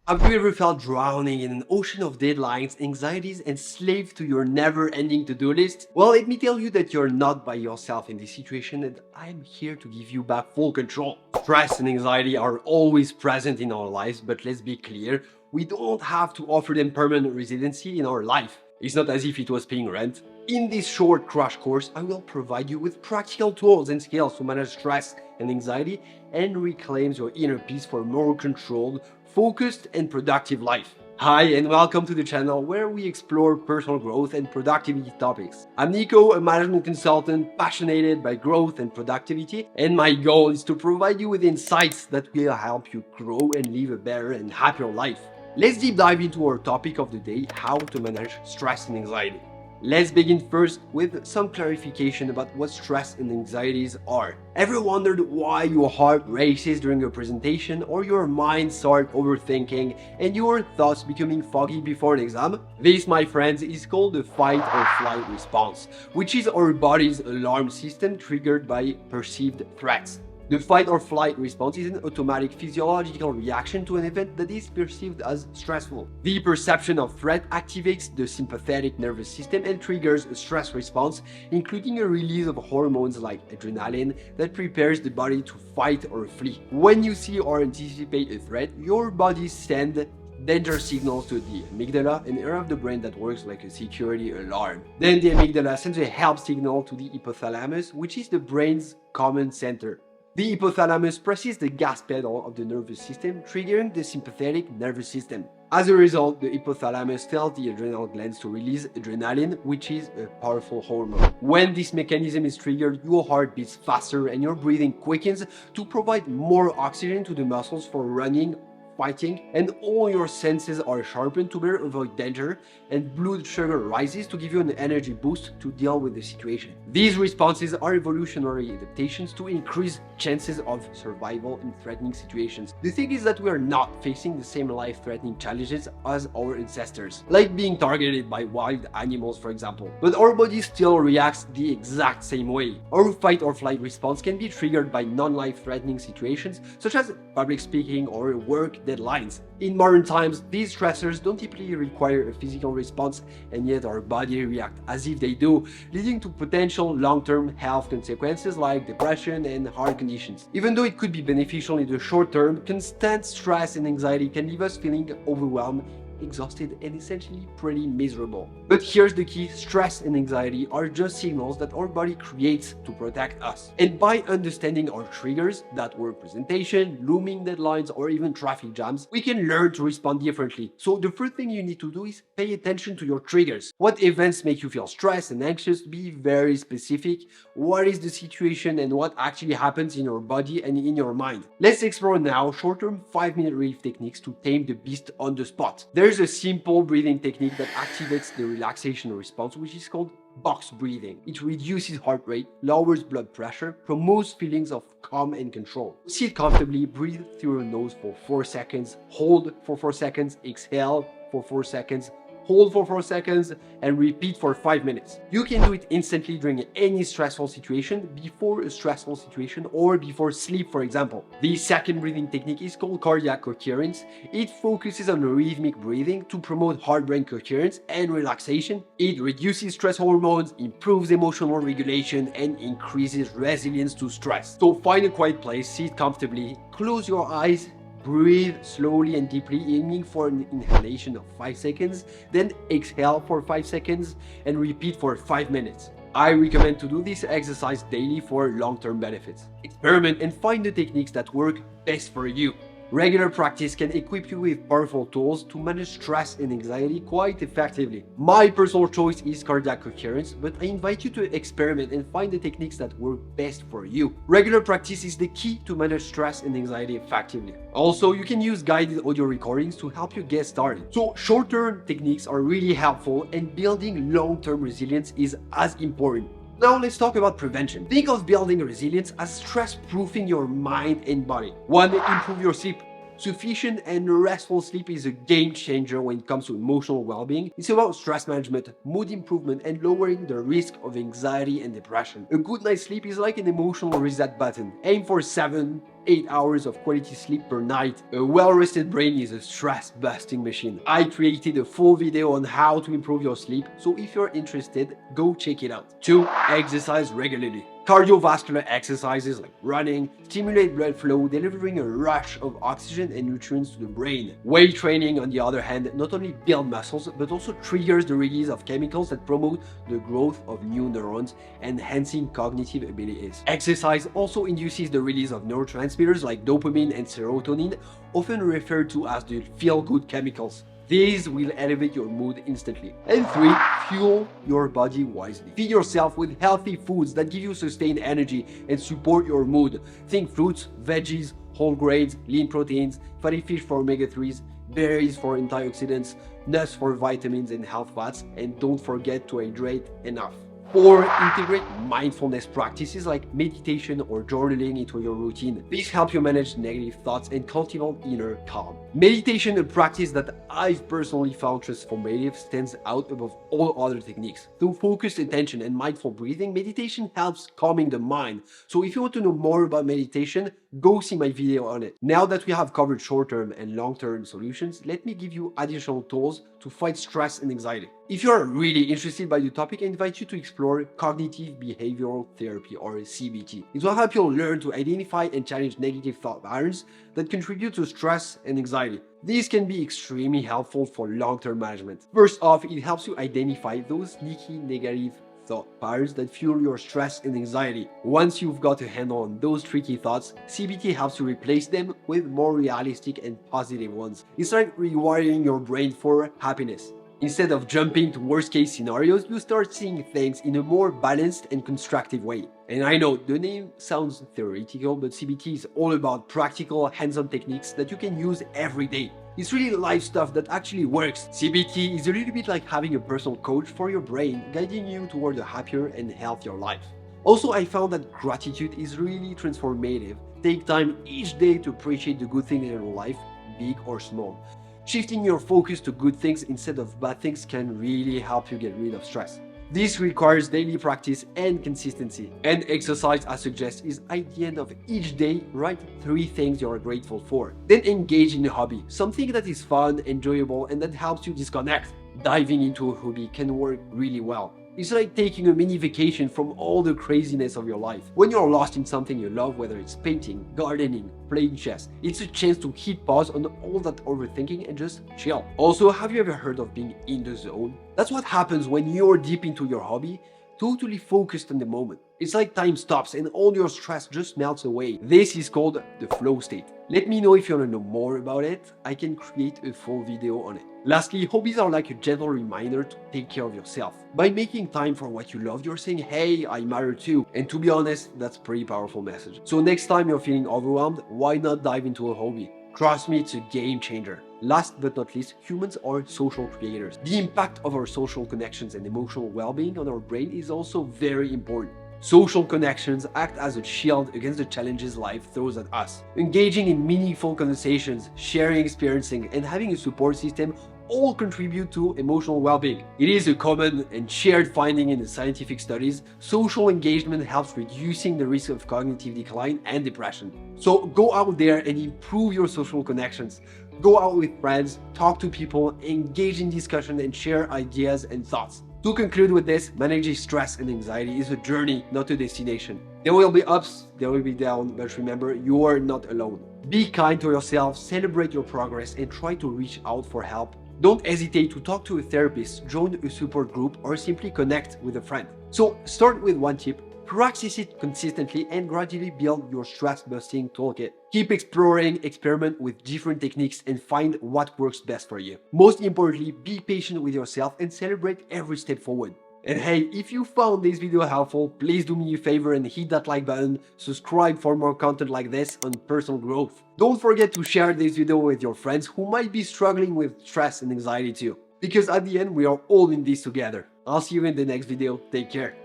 Have you ever felt drowning in an ocean of deadlines, anxieties, and enslaved to your never-ending to-do list? Well, let me tell you that you're not by yourself in this situation, and I'm here to give you back full control. Stress and anxiety are always present in our lives, but let's be clear, we don't have to offer them permanent residency in our life. It's not as if it was paying rent. In this short crash course, I will provide you with practical tools and skills to manage stress and anxiety and reclaim your inner peace for a more controlled, focused, and productive life. Hi, and welcome to the channel where we explore personal growth and productivity topics. I'm Nico, a management consultant passionate by growth and productivity, and my goal is to provide you with insights that will help you grow and live a better and happier life. Let's deep dive into our topic of the day, how to manage stress and anxiety. Let's begin first with some clarification about what stress and anxieties are. Ever wondered why your heart races during a presentation or your mind starts overthinking and your thoughts becoming foggy before an exam? This, my friends, is called the fight or flight response, which is our body's alarm system triggered by perceived threats. The fight or flight response is an automatic physiological reaction to an event that is perceived as stressful. The perception of threat activates the sympathetic nervous system and triggers a stress response, including a release of hormones like adrenaline that prepares the body to fight or flee. When you see or anticipate a threat, your body sends danger signals to the amygdala, an area of the brain that works like a security alarm. Then the amygdala sends a help signal to the hypothalamus, which is the brain's command center. The hypothalamus presses the gas pedal of the nervous system, triggering the sympathetic nervous system. As a result, the hypothalamus tells the adrenal glands to release adrenaline, which is a powerful hormone. When this mechanism is triggered, your heart beats faster and your breathing quickens to provide more oxygen to the muscles for running, fighting, and all your senses are sharpened to better avoid danger, and blood sugar rises to give you an energy boost to deal with the situation. These responses are evolutionary adaptations to increase chances of survival in threatening situations. The thing is that we are not facing the same life-threatening challenges as our ancestors, like being targeted by wild animals, for example. But our body still reacts the exact same way. Our fight or flight response can be triggered by non-life-threatening situations, such as public speaking or work deadlines. In modern times, these stressors don't typically require a physical response, and yet our body reacts as if they do, leading to potential long-term health consequences like depression and heart conditions. Even though it could be beneficial in the short term, constant stress and anxiety can leave us feeling overwhelmed, exhausted, and essentially pretty miserable. But here's the key: stress and anxiety are just signals that our body creates to protect us. And by understanding our triggers, that work presentation, looming deadlines, or even traffic jams, we can learn to respond differently. So the first thing you need to do is pay attention to your triggers. What events make you feel stressed and anxious? Be very specific. What is the situation and what actually happens in your body and in your mind? Let's explore now short-term 5-minute relief techniques to tame the beast on the spot. There's a simple breathing technique that activates the relaxation response, which is called box breathing. It reduces heart rate, lowers blood pressure, promotes feelings of calm and control. Sit comfortably, breathe through your nose for 4 seconds, hold for 4 seconds, exhale for 4 seconds, hold for 4 seconds, and repeat for 5 minutes. You can do it instantly during any stressful situation, before a stressful situation, or before sleep, for example. The second breathing technique is called cardiac coherence. It focuses on rhythmic breathing to promote heart-brain coherence and relaxation. It reduces stress hormones, improves emotional regulation, and increases resilience to stress. So find a quiet place, sit comfortably, close your eyes, breathe slowly and deeply, aiming for an inhalation of 5 seconds, then exhale for 5 seconds, and repeat for 5 minutes. I recommend to do this exercise daily for long-term benefits. Experiment and find the techniques that work best for you. Regular practice can equip you with powerful tools to manage stress and anxiety quite effectively. My personal choice is cardiac coherence, but I invite you to experiment and find the techniques that work best for you. Regular practice is the key to manage stress and anxiety effectively. Also, you can use guided audio recordings to help you get started. So short-term techniques are really helpful, and building long-term resilience is as important. Now let's talk about prevention. Think of building resilience as stress-proofing your mind and body. 1. Improve your sleep. Sufficient and restful sleep is a game changer when it comes to emotional well-being. It's about stress management, mood improvement, and lowering the risk of anxiety and depression. A good night's sleep is like an emotional reset button. Aim for 7, 8 hours of quality sleep per night. A well-rested brain is a stress-busting machine. I created a full video on how to improve your sleep, so if you're interested, go check it out. 2. Exercise regularly. Cardiovascular exercises like running stimulate blood flow, delivering a rush of oxygen and nutrients to the brain. Weight training, on the other hand, not only builds muscles but also triggers the release of chemicals that promote the growth of new neurons, enhancing cognitive abilities. Exercise also induces the release of neurotransmitters like dopamine and serotonin, often referred to as the feel-good chemicals. These will elevate your mood instantly. And 3. Fuel your body wisely. Feed yourself with healthy foods that give you sustained energy and support your mood. Think fruits, veggies, whole grains, lean proteins, fatty fish for omega-3s, berries for antioxidants, nuts for vitamins and health fats, and don't forget to hydrate enough. 4. Integrate mindfulness practices like meditation or journaling into your routine. These help you manage negative thoughts and cultivate inner calm. Meditation, a practice that I've personally found transformative, stands out above all other techniques. Through focused attention and mindful breathing, meditation helps calming the mind. So if you want to know more about meditation, go see my video on it. Now that we have covered short-term and long-term solutions, let me give you additional tools to fight stress and anxiety. If you're really interested by the topic, I invite you to explore cognitive behavioral therapy, or CBT. It will help you learn to identify and challenge negative thought patterns that contribute to stress and anxiety. These can be extremely helpful for long-term management. First off, it helps you identify those sneaky negative thought patterns that fuel your stress and anxiety. Once you've got a handle on those tricky thoughts, CBT helps you replace them with more realistic and positive ones. It's like rewiring your brain for happiness. Instead of jumping to worst-case scenarios, you start seeing things in a more balanced and constructive way. And I know the name sounds theoretical, but CBT is all about practical, hands-on techniques that you can use every day. It's really life stuff that actually works. CBT is a little bit like having a personal coach for your brain, guiding you toward a happier and healthier life. Also, I found that gratitude is really transformative. Take time each day to appreciate the good things in your life, big or small. Shifting your focus to good things instead of bad things can really help you get rid of stress. This requires daily practice and consistency. And exercise, as suggested, is at the end of each day, write 3 things you are grateful for. Then engage in a hobby, something that is fun, enjoyable, and that helps you disconnect. Diving into a hobby can work really well. It's like taking a mini vacation from all the craziness of your life. When you're lost in something you love, whether it's painting, gardening, playing chess, it's a chance to hit pause on all that overthinking and just chill. Also, have you ever heard of being in the zone? That's what happens when you're deep into your hobby, totally focused on the moment. It's like time stops and all your stress just melts away. This is called the flow state. Let me know if you want to know more about it. I can create a full video on it. Lastly, hobbies are like a gentle reminder to take care of yourself. By making time for what you love, you're saying, hey, I matter too. And to be honest, that's a pretty powerful message. So next time you're feeling overwhelmed, why not dive into a hobby? Trust me, it's a game changer. Last but not least, humans are social creators. The impact of our social connections and emotional well-being on our brain is also very important. Social connections act as a shield against the challenges life throws at us. Engaging in meaningful conversations, sharing experiencing, and having a support system all contribute to emotional well-being. It is a common and shared finding in the scientific studies. Social engagement helps reducing the risk of cognitive decline and depression. So go out there and improve your social connections. Go out with friends, talk to people, engage in discussion, and share ideas and thoughts. To conclude with this, managing stress and anxiety is a journey, not a destination. There will be ups, there will be downs, but remember, you are not alone. Be kind to yourself, celebrate your progress, and try to reach out for help. Don't hesitate to talk to a therapist, join a support group, or simply connect with a friend. So start with one tip, practice it consistently, and gradually build your stress-busting toolkit. Keep exploring, experiment with different techniques, and find what works best for you. Most importantly, be patient with yourself and celebrate every step forward. And hey, if you found this video helpful, please do me a favor and hit that like button, subscribe for more content like this on personal growth. Don't forget to share this video with your friends who might be struggling with stress and anxiety too. Because at the end, we are all in this together. I'll see you in the next video. Take care.